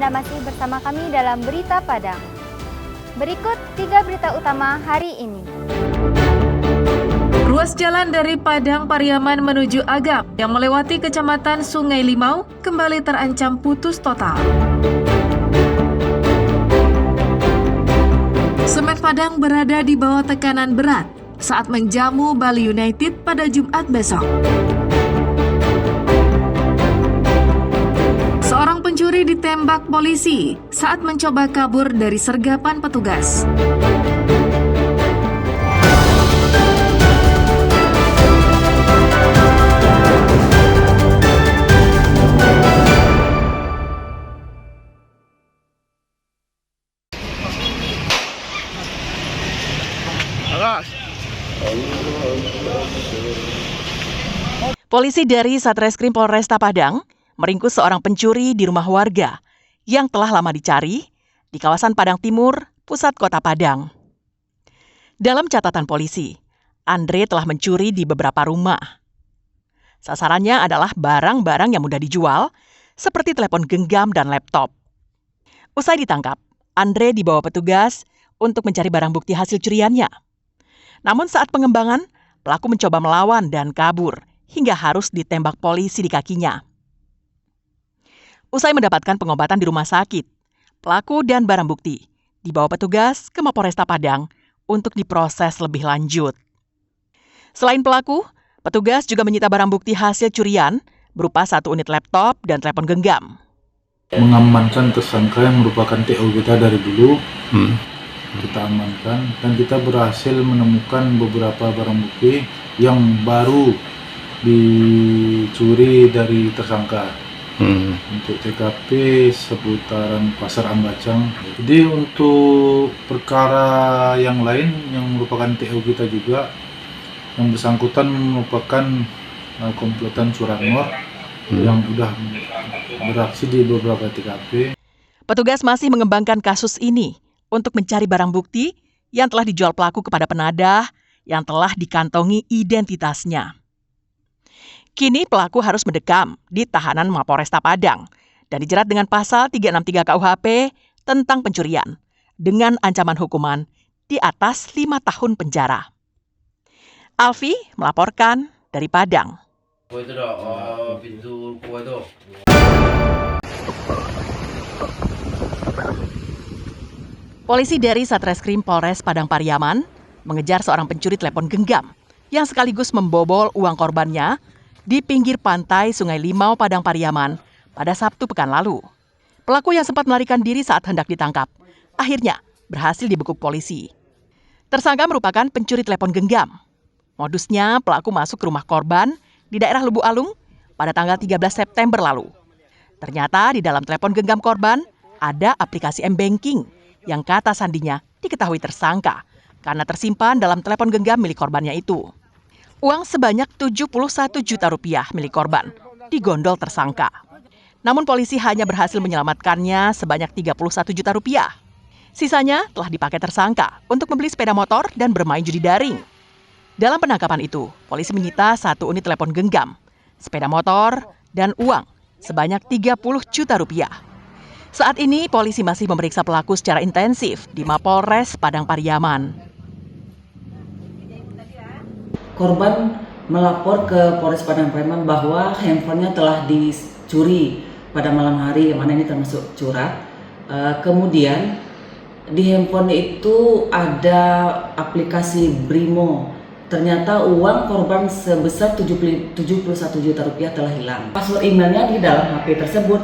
Anda masih bersama kami dalam Berita Padang. Berikut 3 berita utama hari ini. Ruas jalan dari Padang Pariaman menuju Agam yang melewati Kecamatan Sungai Limau kembali terancam putus total. Semen Padang berada di bawah tekanan berat saat menjamu Bali United pada Jumat besok. Seorang pencuri ditembak polisi saat mencoba kabur dari sergapan petugas. Polisi dari Satreskrim Polresta Padang meringkus seorang pencuri di rumah warga yang telah lama dicari di kawasan Padang Timur, pusat kota Padang. Dalam catatan polisi, Andre telah mencuri di beberapa rumah. Sasarannya adalah barang-barang yang mudah dijual, seperti telepon genggam dan laptop. Usai ditangkap, Andre dibawa petugas untuk mencari barang bukti hasil curiannya. Namun saat pengembangan, pelaku mencoba melawan dan kabur hingga harus ditembak polisi di kakinya. Usai mendapatkan pengobatan di rumah sakit, pelaku dan barang bukti dibawa petugas ke Mapolresta Padang untuk diproses lebih lanjut. Selain pelaku, petugas juga menyita barang bukti hasil curian berupa 1 unit laptop dan telepon genggam. Mengamankan tersangka yang merupakan TO kita dari dulu. Kita amankan dan kita berhasil menemukan beberapa barang bukti yang baru dicuri dari tersangka. Untuk TKP seputaran Pasar Ambacang. Jadi untuk perkara yang lain yang merupakan TO kita juga, yang bersangkutan merupakan komplotan curanmor yang sudah beraksi di beberapa TKP. Petugas masih mengembangkan kasus ini untuk mencari barang bukti yang telah dijual pelaku kepada penadah yang telah dikantongi identitasnya. Kini pelaku harus mendekam di tahanan Mapolresta Padang dan dijerat dengan pasal 363 KUHP tentang pencurian dengan ancaman hukuman di atas 5 tahun penjara. Alfi melaporkan dari Padang. Polisi dari Satreskrim Polres Padang Pariaman mengejar seorang pencuri telepon genggam yang sekaligus membobol uang korbannya di pinggir pantai Sungai Limau, Padang Pariaman pada Sabtu pekan lalu. Pelaku yang sempat melarikan diri saat hendak ditangkap, akhirnya berhasil dibekuk polisi. Tersangka merupakan pencuri telepon genggam. Modusnya, pelaku masuk ke rumah korban di daerah Lubuk Alung pada tanggal 13 September lalu. Ternyata di dalam telepon genggam korban ada aplikasi M-Banking yang kata sandinya diketahui tersangka karena tersimpan dalam telepon genggam milik korbannya itu. Uang sebanyak 71 juta rupiah milik korban digondol tersangka. Namun polisi hanya berhasil menyelamatkannya sebanyak 31 juta rupiah. Sisanya telah dipakai tersangka untuk membeli sepeda motor dan bermain judi daring. Dalam penangkapan itu, polisi menyita 1 unit telepon genggam, sepeda motor, dan uang sebanyak 30 juta rupiah. Saat ini polisi masih memeriksa pelaku secara intensif di Mapolres Padang Pariaman. Korban melapor ke Polres Padang Pariaman bahwa handphonenya telah dicuri pada malam hari, yang mana ini termasuk curang. Kemudian di handphone itu ada aplikasi Brimo. Ternyata uang korban sebesar 71 juta rupiah telah hilang. Password emailnya di dalam HP tersebut,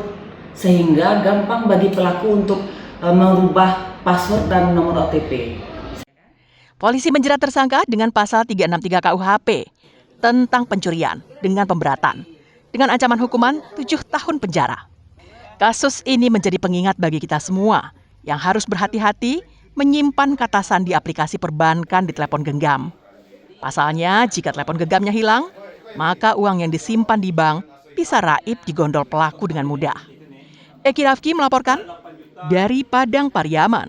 sehingga gampang bagi pelaku untuk merubah password dan nomor OTP. Polisi menjerat tersangka dengan pasal 363 KUHP tentang pencurian dengan pemberatan dengan ancaman hukuman 7 tahun penjara. Kasus ini menjadi pengingat bagi kita semua yang harus berhati-hati menyimpan kata sandi aplikasi perbankan di telepon genggam. Pasalnya, jika telepon genggamnya hilang, maka uang yang disimpan di bank bisa raib digondol pelaku dengan mudah. Eki Rafki melaporkan dari Padang Pariaman.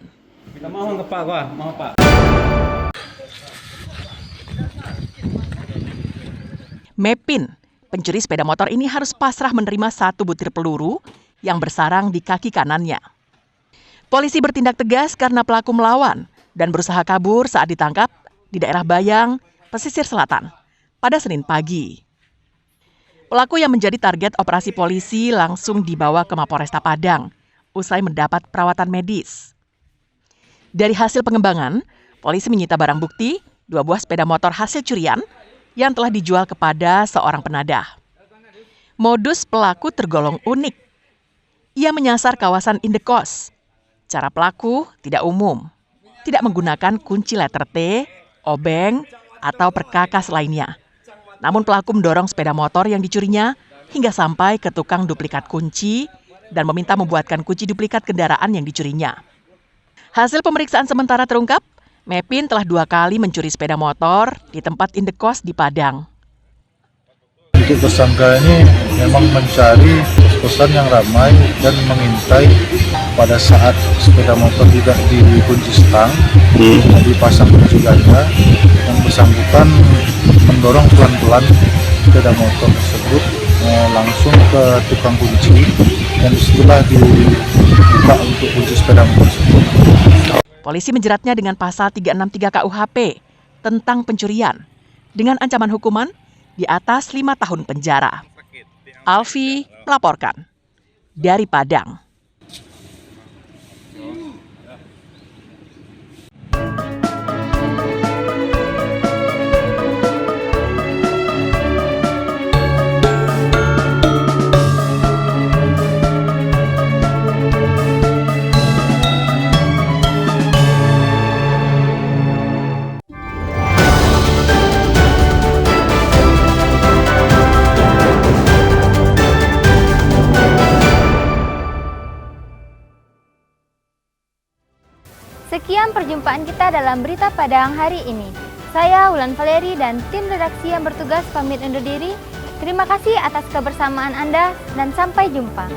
Mepin, pencuri sepeda motor ini harus pasrah menerima 1 butir peluru yang bersarang di kaki kanannya. Polisi bertindak tegas karena pelaku melawan dan berusaha kabur saat ditangkap di daerah Bayang, pesisir selatan, pada Senin pagi. Pelaku yang menjadi target operasi polisi langsung dibawa ke Mapolresta Padang usai mendapat perawatan medis. Dari hasil pengembangan, polisi menyita barang bukti 2 buah sepeda motor hasil curian yang telah dijual kepada seorang penadah. Modus pelaku tergolong unik. Ia menyasar kawasan indekos. Cara pelaku tidak umum, tidak menggunakan kunci letter T, obeng, atau perkakas lainnya. Namun pelaku mendorong sepeda motor yang dicurinya hingga sampai ke tukang duplikat kunci dan meminta membuatkan kunci duplikat kendaraan yang dicurinya. Hasil pemeriksaan sementara terungkap, Mepin telah 2 kali mencuri sepeda motor di tempat indekos di Padang. Untuk tersangka ini memang mencari kosan yang ramai dan mengintai pada saat sepeda motor tidak dikunci stang, dipasang kunci ganda, yang bersangkutan mendorong pelan-pelan sepeda motor tersebut langsung ke tukang kunci dan setelah dibuka untuk kunci sepeda motor tersebut. Polisi menjeratnya dengan pasal 363 KUHP tentang pencurian dengan ancaman hukuman di atas 5 tahun penjara. Alfi melaporkan dari Padang. Sekian perjumpaan kita dalam Berita Padang hari ini. Saya Wulan Valeri dan tim redaksi yang bertugas pamit undur diri. Terima kasih atas kebersamaan Anda dan sampai jumpa.